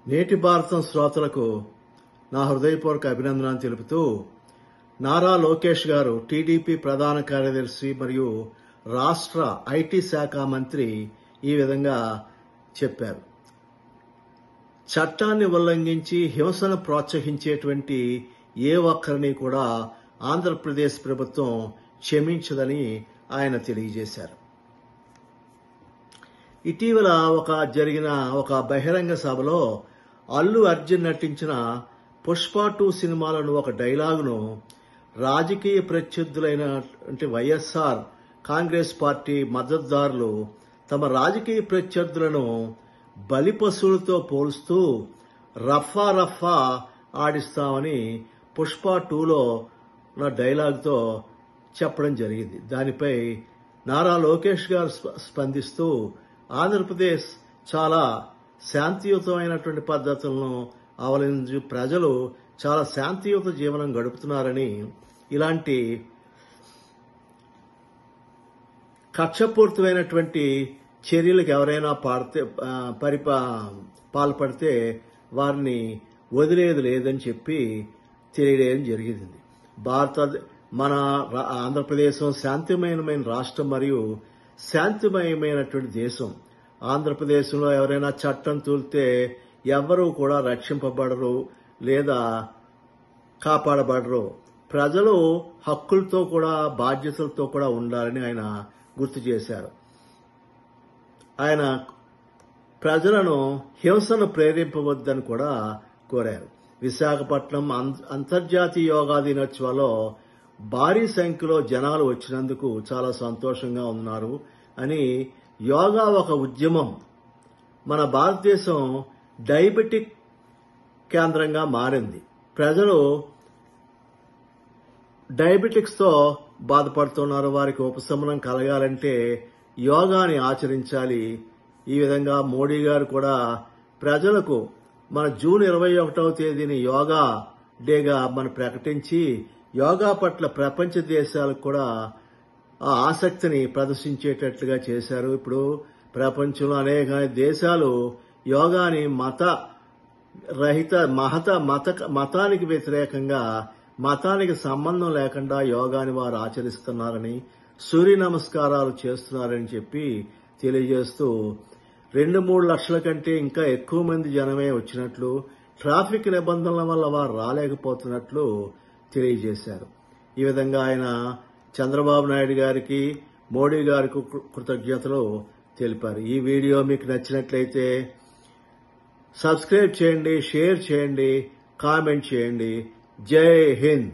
నేటి భారతం శ్రోతలకు నా హృదయపూర్వక అభినందనలు తెలుపుతూ నారా లోకేష్ గారు టీడీపీ ప్రధాన కార్యదర్శి మరియు రాష్ట్ర ఐటీ శాఖ మంత్రి ఈ విధంగా చెప్పారు. చట్టాన్ని ఉల్లంఘించి హింసను ప్రోత్సహించేటువంటి ఏ ఒక్కరిని కూడా ఆంధ్రప్రదేశ్ ప్రభుత్వం క్షమించదని ఆయన తెలియజేశారు. ఇటీవల జరిగిన ఒక బహిరంగ సభలో అల్లు అర్జున్ నటించిన పుష్ప 2 సినిమాలను ఒక డైలాగును రాజకీయ ప్రత్యర్థులైన వైఎస్ఆర్ కాంగ్రెస్ పార్టీ మద్దతుదారులు తమ రాజకీయ ప్రత్యర్థులను బలిపశువులతో పోలుస్తూ రఫా రఫా ఆడిస్తామని పుష్ప 2లో నా డైలాగ్తో చెప్పడం జరిగింది. దానిపై నారా లోకేష్ గారు స్పందిస్తూ ఆంధ్రప్రదేశ్ చాలా శాంతియుతమైనటువంటి పద్ధతులను అవలంబించి ప్రజలు చాలా శాంతియుత జీవనం గడుపుతున్నారని, ఇలాంటి కక్షపూరితమైనటువంటి చర్యలకు ఎవరైనా పాల్పడితే వారిని వదిలేది లేదని చెప్పి తెలియజేయడం జరిగింది. మన ఆంధ్రప్రదేశం శాంతిమయమైన రాష్ట్రం మరియు శాంతిమయమైనటువంటి దేశం. ఆంధ్రప్రదేశ్లో ఎవరైనా చట్టం తూలితే ఎవ్వరూ కూడా రక్షింపబడరు లేదా కాపాడబడరు. ప్రజలు హక్కులతో కూడా బాధ్యతలతో కూడా ఉండాలని ఆయన గుర్తు చేశారు. ఆయన ప్రజలను హింసను ప్రేరేపించవద్దని కూడా కోరారు. విశాఖపట్నం అంతర్జాతీయ యోగా దినోత్సవాల్లో భారీ సంఖ్యలో జనాలు వచ్చినందుకు చాలా సంతోషంగా ఉన్నారు అని, యోగా ఒక ఉద్యమం, మన భారతదేశం డయాబెటిక్ కేంద్రంగా మారింది. ప్రజలు డయాబెటిక్స్తో బాధపడుతున్నారు. వారికి ఉపశమనం కలగాలంటే యోగాని ఆచరించాలి. ఈ విధంగా మోడీ గారు కూడా ప్రజలకు మన జూన్ 21వ తేదీని యోగా డేగా ప్రకటించి యోగా పట్ల ప్రపంచ దేశాలకు కూడా ఆ ఆసక్తిని ప్రదర్శించేటట్లుగా చేశారు. ఇప్పుడు ప్రపంచంలో అనేక దేశాలు యోగాని మతానికి వ్యతిరేకంగా, మతానికి సంబంధం లేకుండా యోగాని వారు ఆచరిస్తున్నారని, సూర్య నమస్కారాలు చేస్తున్నారని చెప్పి తెలియజేస్తూ 2-3 లక్షల కంటే ఇంకా ఎక్కువ మంది జనమే వచ్చినట్లు, ట్రాఫిక్ నిబంధనల వల్ల వారు రాలేకపోతున్నట్లు తెలియజేశారు. ఈ విధంగా ఆయన చంద్రబాబు నాయుడు గారికి, మోడీ గారికి కృతజ్ఞతలు తెలిపారు. ఈ వీడియో మీకు నచ్చినట్లయితే సబ్స్క్రైబ్ చేయండి, షేర్ చేయండి, కామెంట్ చేయండి. జై హింద్.